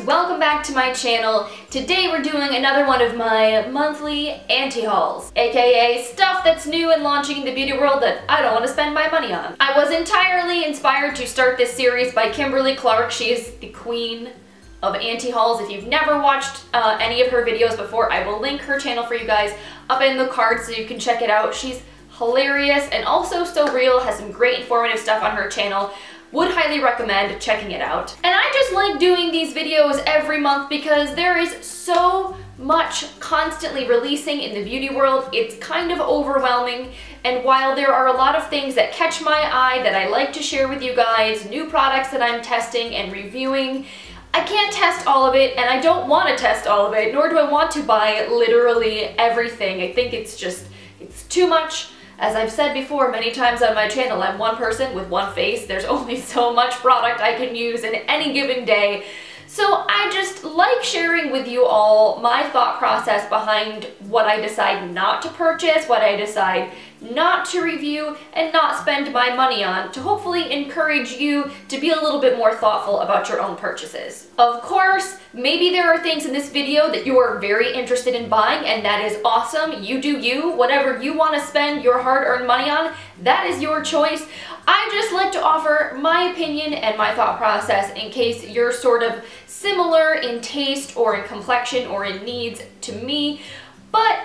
welcome back to my channel. Today we're doing another one of my monthly anti-hauls, aka stuff that's new and launching in the beauty world that I don't want to spend my money on. I was entirely inspired to start this series by Kimberly Clark. She is the queen of anti-hauls. If you've never watched any of her videos before, I will link her channel for you guys up in the card so you can check it out. She's hilarious and also so real, has some great informative stuff on her channel. Would highly recommend checking it out. And I just like doing these videos every month because there is so much constantly releasing in the beauty world. It's kind of overwhelming, and while there are a lot of things that catch my eye that I like to share with you guys, new products that I'm testing and reviewing, I can't test all of it, and I don't want to test all of it, nor do I want to buy literally everything. I think it's too much. As I've said before many times on my channel, I'm one person with one face. There's only so much product I can use in any given day. So I just like sharing with you all my thought process behind what I decide not to purchase, what I decide not to review, and not spend my money on, to hopefully encourage you to be a little bit more thoughtful about your own purchases. Of course, maybe there are things in this video that you are very interested in buying, and that is awesome. You do you. Whatever you want to spend your hard-earned money on, that is your choice. I just like to offer my opinion and my thought process in case you're sort of similar in taste or in complexion or in needs to me, but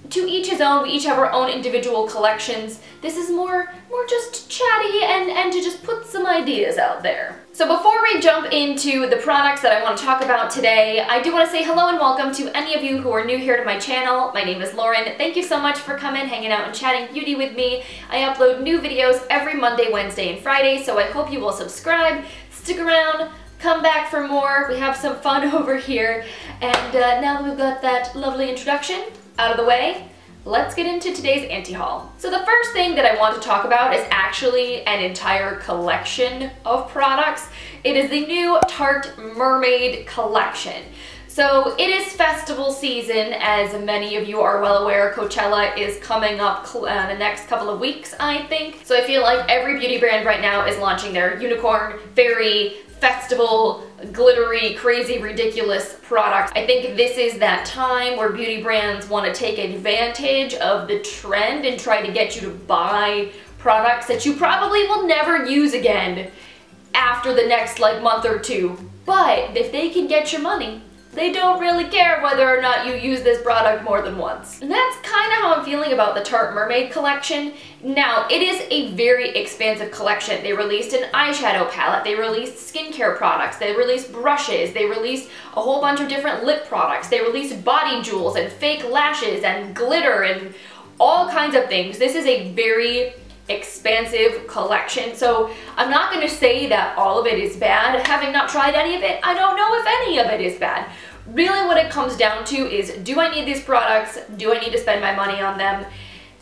to each his own. We each have our own individual collections. This is more just chatty and to just put some ideas out there. So before we jump into the products that I want to talk about today, I do want to say hello and welcome to any of you who are new here to my channel. My name is Lauren. Thank you so much for coming, hanging out, and chatting beauty with me. I upload new videos every Monday, Wednesday, and Friday, so I hope you will subscribe, stick around, come back for more. We have some fun over here. And now that we've got that lovely introduction out of the way, let's get into today's anti-haul. So the first thing that I want to talk about is actually an entire collection of products. It is the new Tarte Mermaid collection. So it is festival season, as many of you are well aware. Coachella is coming up in the next couple of weeks, I think. So I feel like every beauty brand right now is launching their unicorn, fairy, festival, glittery, crazy, ridiculous products. I think this is that time where beauty brands want to take advantage of the trend and try to get you to buy products that you probably will never use again after the next month or two. But if they can get your money, they don't really care whether or not you use this product more than once. And that's kind of how I'm feeling about the Tarte Mermaid collection. Now, it is a very expansive collection. They released an eyeshadow palette, they released skincare products, they released brushes, they released a whole bunch of different lip products, they released body jewels and fake lashes and glitter and all kinds of things. This is a very expansive collection, so I'm not going to say that all of it is bad. Having not tried any of it, I don't know if any of it is bad. Really what it comes down to is, do I need these products? Do I need to spend my money on them?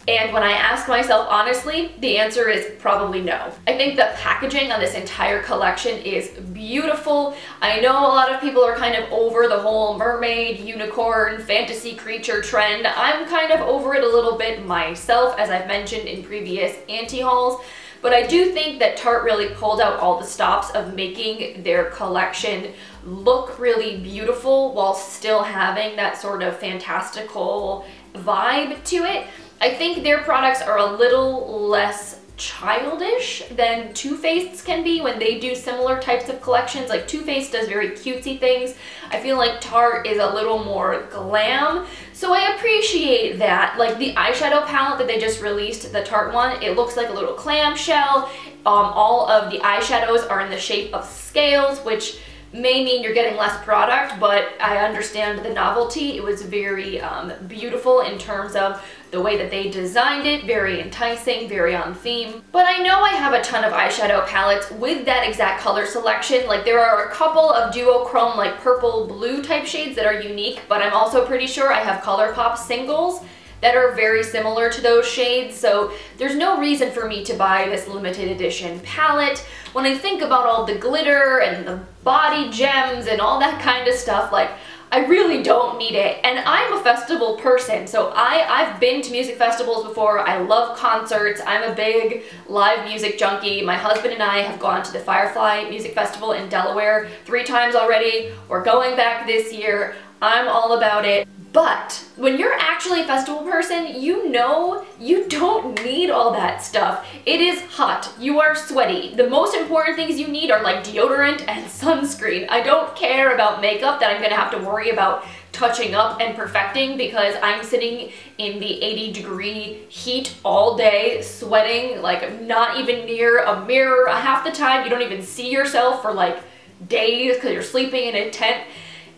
And when I ask myself honestly, the answer is probably no. I think the packaging on this entire collection is beautiful. I know a lot of people are kind of over the whole mermaid, unicorn, fantasy creature trend. I'm kind of over it a little bit myself, as I've mentioned in previous anti-hauls. But I do think that Tarte really pulled out all the stops of making their collection look really beautiful while still having that sort of fantastical vibe to it. I think their products are a little less childish than Too Faced's can be when they do similar types of collections. Like Too Faced does very cutesy things. I feel like Tarte is a little more glam. So I appreciate that. Like the eyeshadow palette that they just released, the Tarte one, it looks like a little clamshell. All of the eyeshadows are in the shape of scales, which may mean you're getting less product, but I understand the novelty. It was very beautiful in terms of the way that they designed it, very enticing, very on theme. But I know I have a ton of eyeshadow palettes with that exact color selection. Like there are a couple of duochrome, like purple blue type shades that are unique, but I'm also pretty sure I have ColourPop singles that are very similar to those shades, so there's no reason for me to buy this limited edition palette. When I think about all the glitter and the body gems and all that kind of stuff, like, I really don't need it. And I'm a festival person, so I've been to music festivals before. I love concerts. I'm a big live music junkie. My husband and I have gone to the Firefly Music Festival in Delaware 3 times already. We're going back this year. I'm all about it. But when you're actually a festival person, you know you don't need all that stuff. It is hot. You are sweaty. The most important things you need are like deodorant and sunscreen. I don't care about makeup that I'm gonna have to worry about touching up and perfecting because I'm sitting in the 80-degree heat all day, sweating, like not even near a mirror half the time. You don't even see yourself for like days because you're sleeping in a tent.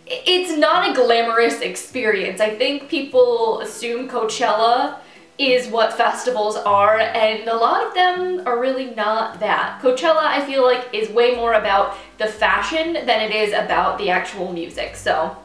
It's not a glamorous experience. I think people assume Coachella is what festivals are, and a lot of them are really not that. Coachella, I feel like, is way more about the fashion than it is about the actual music. So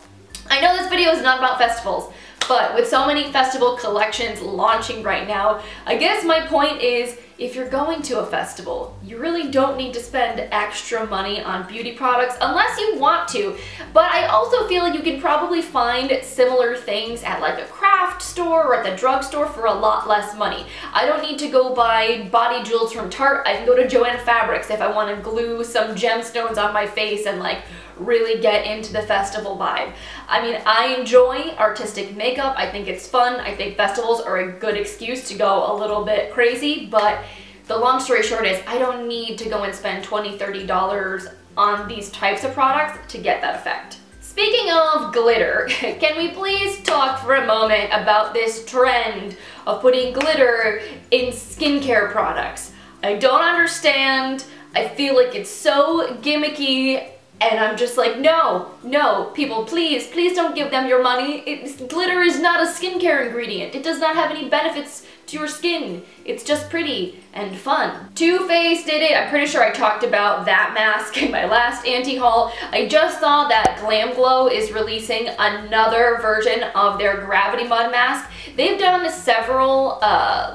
I know this video is not about festivals, but with so many festival collections launching right now, I guess my point is, if you're going to a festival, you really don't need to spend extra money on beauty products unless you want to. But I also feel like you can probably find similar things at like a craft store or at the drugstore for a lot less money. I don't need to go buy body jewels from Tarte. I can go to Joann Fabrics if I want to glue some gemstones on my face and like really get into the festival vibe. I mean, I enjoy artistic makeup. I think it's fun. I think festivals are a good excuse to go a little bit crazy, but the long story short is I don't need to go and spend $20, $30 on these types of products to get that effect. Speaking of glitter, can we please talk for a moment about this trend of putting glitter in skincare products? I don't understand. I feel like it's so gimmicky. And I'm just like, no, people, please don't give them your money. Glitter is not a skincare ingredient. It does not have any benefits to your skin. It's just pretty and fun. Too Faced did it. I'm pretty sure I talked about that mask in my last anti-haul. I just saw that Glam Glow is releasing another version of their Gravity Mud mask. They've done several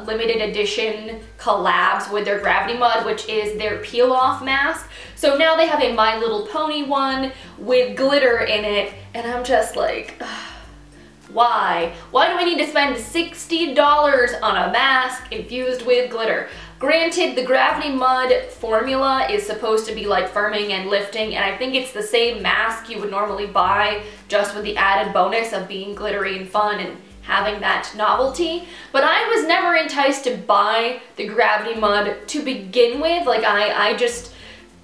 limited edition collabs with their Gravity Mud, which is their peel-off mask. So now they have a My Little Pony one with glitter in it, and I'm just like, why? Why do I need to spend $60 on a mask infused with glitter? Granted, the Gravity Mud formula is supposed to be like firming and lifting, and I think it's the same mask you would normally buy, just with the added bonus of being glittery and fun and having that novelty. But I was never enticed to buy the Gravity Mud to begin with. Like I just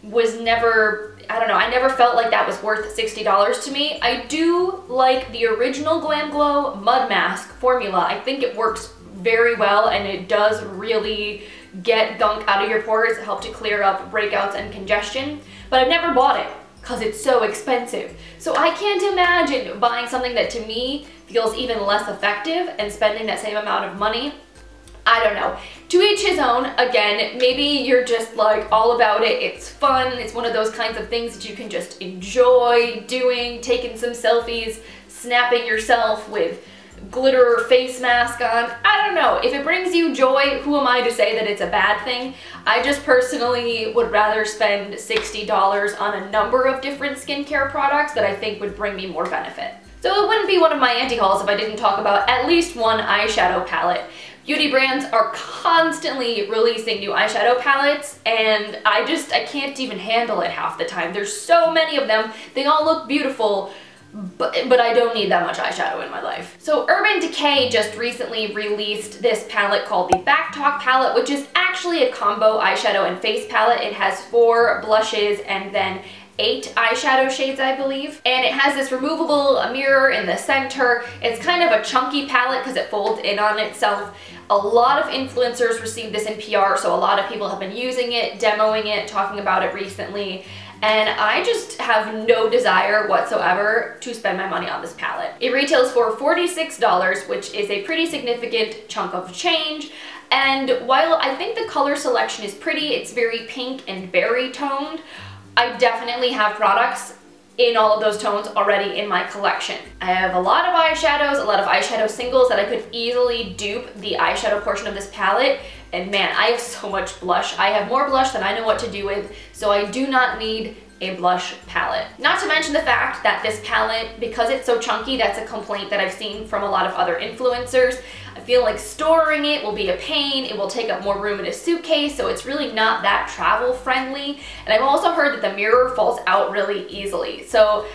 was never, I don't know, I never felt like that was worth $60 to me. I do like the original Glam Glow Mud Mask formula. I think it works very well and it does really get gunk out of your pores, help to clear up breakouts and congestion, but I've never bought it because it's so expensive. So I can't imagine buying something that to me feels even less effective and spending that same amount of money. I don't know. To each his own. Again, maybe you're just like all about it. It's fun. It's one of those kinds of things that you can just enjoy doing, taking some selfies, snapping yourself with glitter face mask on. I don't know. If it brings you joy, who am I to say that it's a bad thing? I just personally would rather spend $60 on a number of different skincare products that I think would bring me more benefit. So it wouldn't be one of my anti-hauls if I didn't talk about at least one eyeshadow palette. Beauty brands are constantly releasing new eyeshadow palettes, and I can't even handle it half the time. There's so many of them. They all look beautiful, but I don't need that much eyeshadow in my life. So Urban Decay just recently released this palette called the Back Talk palette, which is actually a combo eyeshadow and face palette. It has 4 blushes and then 8 eyeshadow shades, I believe. And it has this removable mirror in the center. It's kind of a chunky palette because it folds in on itself. A lot of influencers received this in PR, so a lot of people have been using it, demoing it, talking about it recently. And I just have no desire whatsoever to spend my money on this palette. It retails for $46, which is a pretty significant chunk of change. And while I think the color selection is pretty, it's very pink and berry toned, I definitely have products in all of those tones already in my collection. I have a lot of eyeshadows, a lot of eyeshadow singles that I could easily dupe the eyeshadow portion of this palette. And man, I have so much blush. I have more blush than I know what to do with, so I do not need a blush palette. Not to mention the fact that this palette, because it's so chunky, that's a complaint that I've seen from a lot of other influencers. I feel like storing it will be a pain, it will take up more room in a suitcase, so it's really not that travel friendly. And I've also heard that the mirror falls out really easily. So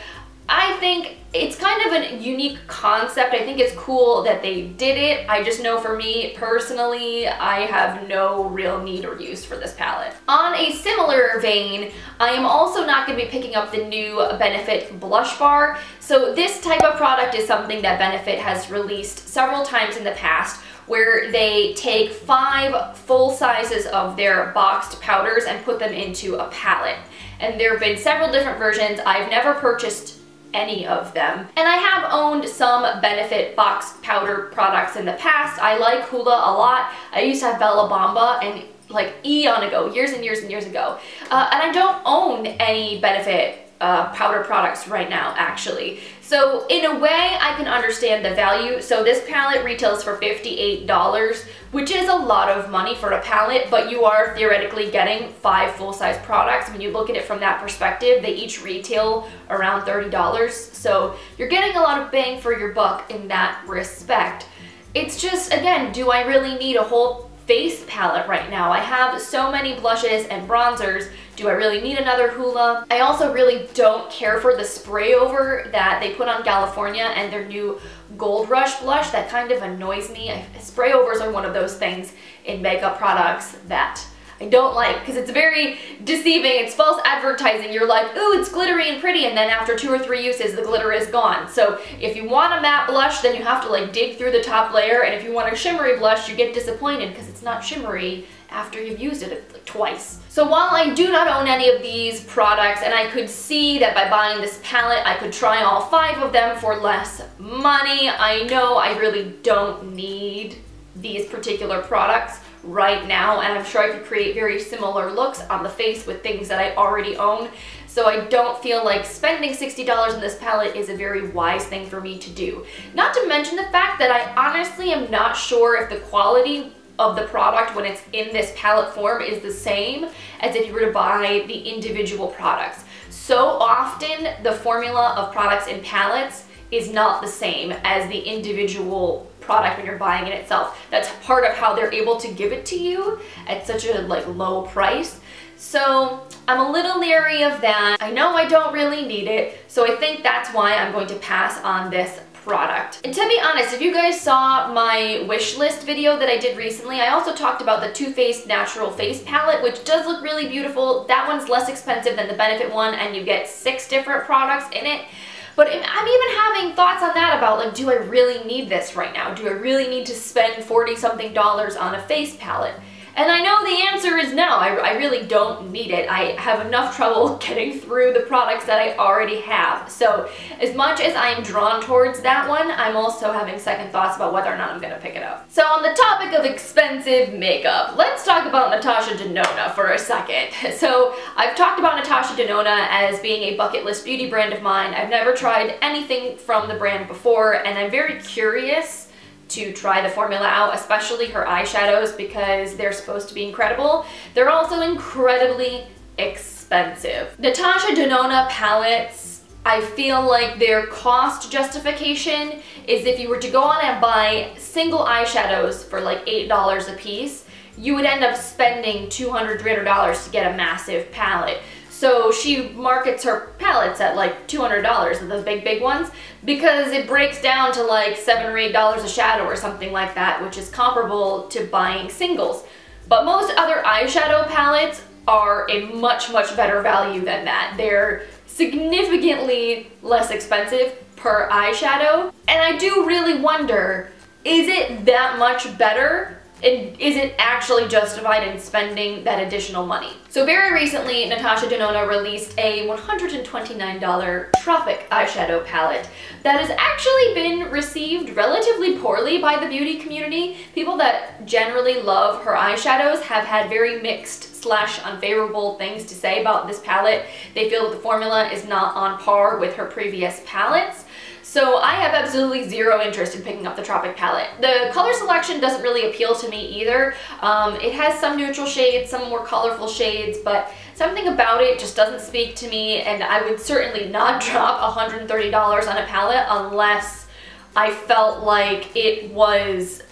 I think it's kind of a unique concept. I think it's cool that they did it. I just know for me personally, I have no real need or use for this palette. On a similar vein, I am also not going to be picking up the new Benefit Blush Bar. So this type of product is something that Benefit has released several times in the past, where they take 5 full sizes of their boxed powders and put them into a palette. And there have been several different versions. I've never purchased any of them. And I have owned some Benefit boxed powder products in the past. I like Hoola a lot. I used to have Bella Bamba and like eon ago, years and years and years ago. And I don't own any Benefit powder products right now, actually. So in a way, I can understand the value. So this palette retails for $58, which is a lot of money for a palette, but you are theoretically getting 5 full-size products. When you look at it from that perspective, they each retail around $30. So you're getting a lot of bang for your buck in that respect. It's just, again, do I really need a whole face palette right now? I have so many blushes and bronzers. Do I really need another Hoola? I also really don't care for the spray over that they put on California and their new Gold Rush blush. That kind of annoys me. Spray overs are one of those things in makeup products that I don't like, because it's very deceiving. It's false advertising. You're like, ooh, it's glittery and pretty, and then after 2 or 3 uses, the glitter is gone. So if you want a matte blush, then you have to like dig through the top layer, and if you want a shimmery blush, you get disappointed because it's not shimmery after you've used it like twice. So while I do not own any of these products, and I could see that by buying this palette, I could try all 5 of them for less money, I know I really don't need these particular products right now, and I'm sure I could create very similar looks on the face with things that I already own. So I don't feel like spending $60 on this palette is a very wise thing for me to do. Not to mention the fact that I honestly am not sure if the quality of the product when it's in this palette form is the same as if you were to buy the individual products. So often the formula of products in palettes is not the same as the individual product when you're buying it itself. That's part of how they're able to give it to you at such a like low price. So I'm a little leery of that. I know I don't really need it, so I think that's why I'm going to pass on this product. And to be honest, if you guys saw my wish list video that I did recently, I also talked about the Too Faced Natural Face Palette, which does look really beautiful. That one's less expensive than the Benefit one, and you get 6 different products in it. But I'm even having thoughts on that about like, do I really need this right now? Do I really need to spend $40-something on a face palette? And I know the answer is no, I really don't need it. I have enough trouble getting through the products that I already have. So as much as I am drawn towards that one, I'm also having second thoughts about whether or not I'm gonna pick it up. So on the topic of expensive makeup, let's talk about Natasha Denona for a second. So I've talked about Natasha Denona as being a bucket list beauty brand of mine. I've never tried anything from the brand before, and I'm very curious to try the formula out, especially her eyeshadows, because they're supposed to be incredible. They're also incredibly expensive. Natasha Denona palettes, I feel like their cost justification is if you were to go on and buy single eyeshadows for like $8 a piece, you would end up spending $200, $300 to get a massive palette. So she markets her palettes at like $200, those big ones, because it breaks down to like $7 or $8 a shadow or something like that, which is comparable to buying singles. But most other eyeshadow palettes are a much better value than that. They're significantly less expensive per eyeshadow. And I do really wonder, is it that much better? And is it actually justified in spending that additional money? So very recently, Natasha Denona released a $129 Tropic eyeshadow palette that has actually been received relatively poorly by the beauty community. People that generally love her eyeshadows have had very mixed / unfavorable things to say about this palette. They feel that the formula is not on par with her previous palettes. So I have absolutely zero interest in picking up the Tropic palette. The color selection doesn't really appeal to me either. It has some neutral shades, some more colorful shades. shades, but something about it just doesn't speak to me, and I would certainly not drop $130 on a palette unless I felt like it was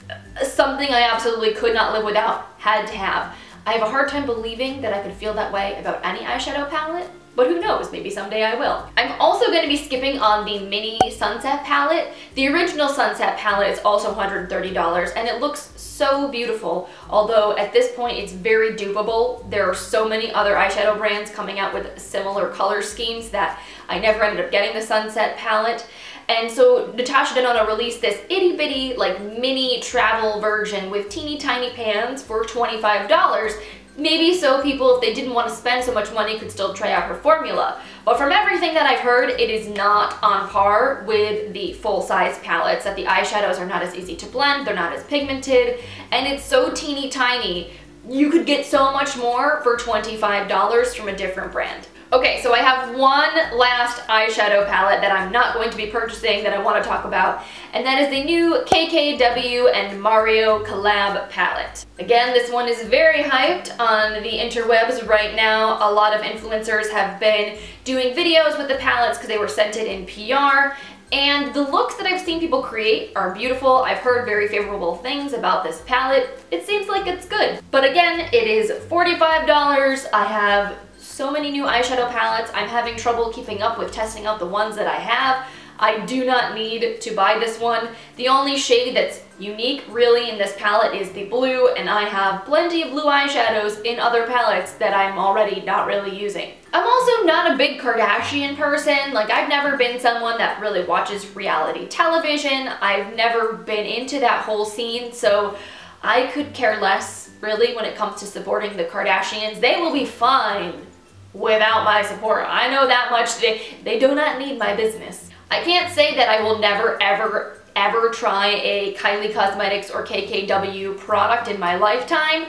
something I absolutely could not live without, had to have. I have a hard time believing that I could feel that way about any eyeshadow palette, but who knows, maybe someday I will. I'm also going to be skipping on the mini Sunset palette. The original Sunset palette is also $130 and it looks so beautiful, although at this point it's very dupable. There are so many other eyeshadow brands coming out with similar color schemes that I never ended up getting the Sunset palette. And so Natasha Denona released this itty bitty like mini travel version with teeny tiny pans for $25. Maybe so people, if they didn't want to spend so much money, could still try out her formula. But from everything that I've heard, it is not on par with the full-size palettes, that the eyeshadows are not as easy to blend, they're not as pigmented, and it's so teeny tiny. You could get so much more for $25 from a different brand. Okay, so I have one last eyeshadow palette that I'm not going to be purchasing that I want to talk about, and that is the new KKW and Mario collab palette. Again, this one is very hyped on the interwebs right now. A lot of influencers have been doing videos with the palettes because they were scented in PR, and the looks that I've seen people create are beautiful. I've heard very favorable things about this palette. It seems like it's good. But again, it is $45. I have so many new eyeshadow palettes. I'm having trouble keeping up with testing out the ones that I have. I do not need to buy this one. The only shade that's unique really in this palette is the blue, and I have plenty of blue eyeshadows in other palettes that I'm already not really using. I'm also not a big Kardashian person. Like, I've never been someone that really watches reality television. I've never been into that whole scene, so I could care less really when it comes to supporting the Kardashians. They will be fine without my support. I know that much. They do not need my business. I can't say that I will never ever try a Kylie Cosmetics or KKW product in my lifetime,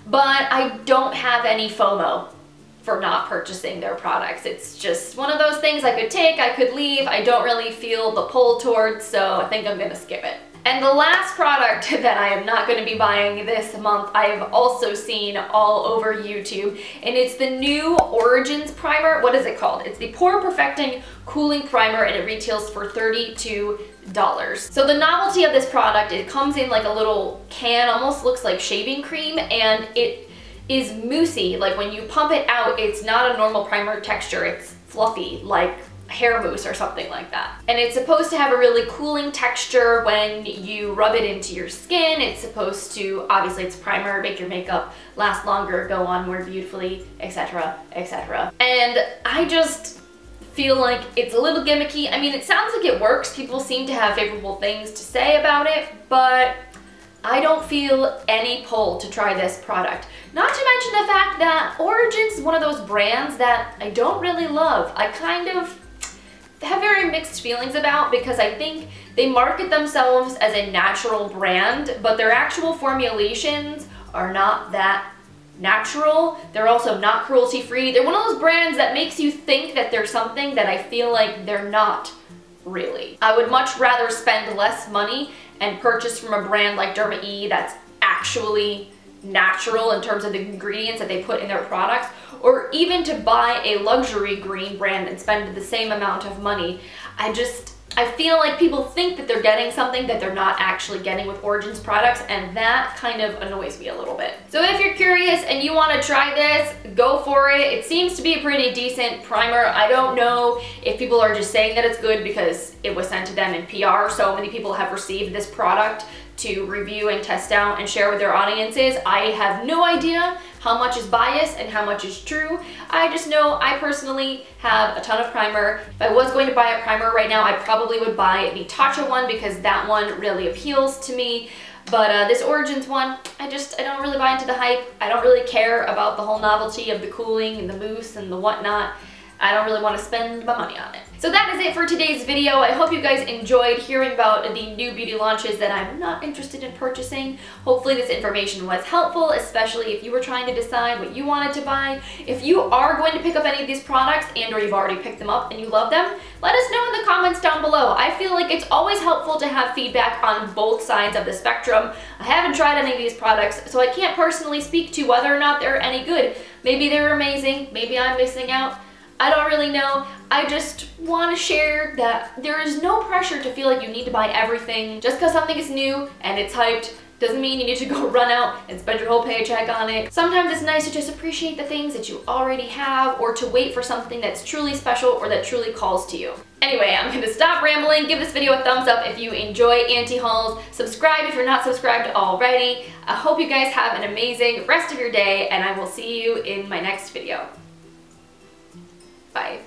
but I don't have any FOMO for not purchasing their products. It's just one of those things I could take, I could leave. I don't really feel the pull towards, so I think I'm gonna skip it. And the last product that I am not going to be buying this month, I've also seen all over YouTube, and it's the new Origins Primer. What is it called? It's the Pore Perfecting Cooling Primer, and it retails for $32. So the novelty of this product, it comes in like a little can, almost looks like shaving cream, and it is moussey. Like when you pump it out, it's not a normal primer texture, it's fluffy, like hair mousse or something like that. And it's supposed to have a really cooling texture when you rub it into your skin. It's supposed to, obviously it's primer, make your makeup last longer, go on more beautifully, etc, etc. And I just feel like it's a little gimmicky. I mean, it sounds like it works. People seem to have favorable things to say about it, but I don't feel any pull to try this product. Not to mention the fact that Origins is one of those brands that I don't really love. I kind of have very mixed feelings about, because I think they market themselves as a natural brand, but their actual formulations are not that natural. They're also not cruelty-free. They're one of those brands that makes you think that they're something that I feel like they're not really. I would much rather spend less money and purchase from a brand like DefineMe that's actually natural in terms of the ingredients that they put in their products, or even to buy a luxury green brand and spend the same amount of money. I feel like people think that they're getting something that they're not actually getting with Origins products, and that kind of annoys me a little bit. So if you're curious and you want to try this, go for it. It seems to be a pretty decent primer. I don't know if people are just saying that it's good because it was sent to them in PR. So many people have received this product to review and test out and share with their audiences. I have no idea how much is bias and how much is true. I just know I personally have a ton of primer. If I was going to buy a primer right now, I probably would buy the Tarte one because that one really appeals to me. But this Origins one, I don't really buy into the hype. I don't really care about the whole novelty of the cooling and the mousse and the whatnot. I don't really want to spend my money on it. So that is it for today's video. I hope you guys enjoyed hearing about the new beauty launches that I'm not interested in purchasing. Hopefully this information was helpful, especially if you were trying to decide what you wanted to buy. If you are going to pick up any of these products and or you've already picked them up and you love them, let us know in the comments down below. I feel like it's always helpful to have feedback on both sides of the spectrum. I haven't tried any of these products, so I can't personally speak to whether or not they're any good. Maybe they're amazing, maybe I'm missing out. I don't really know. I just want to share that there is no pressure to feel like you need to buy everything. Just because something is new and it's hyped doesn't mean you need to go run out and spend your whole paycheck on it. Sometimes it's nice to just appreciate the things that you already have, or to wait for something that's truly special or that truly calls to you. Anyway, I'm gonna stop rambling. Give this video a thumbs up if you enjoy Auntie hauls. Subscribe if you're not subscribed already. I hope you guys have an amazing rest of your day, and I will see you in my next video. Bye.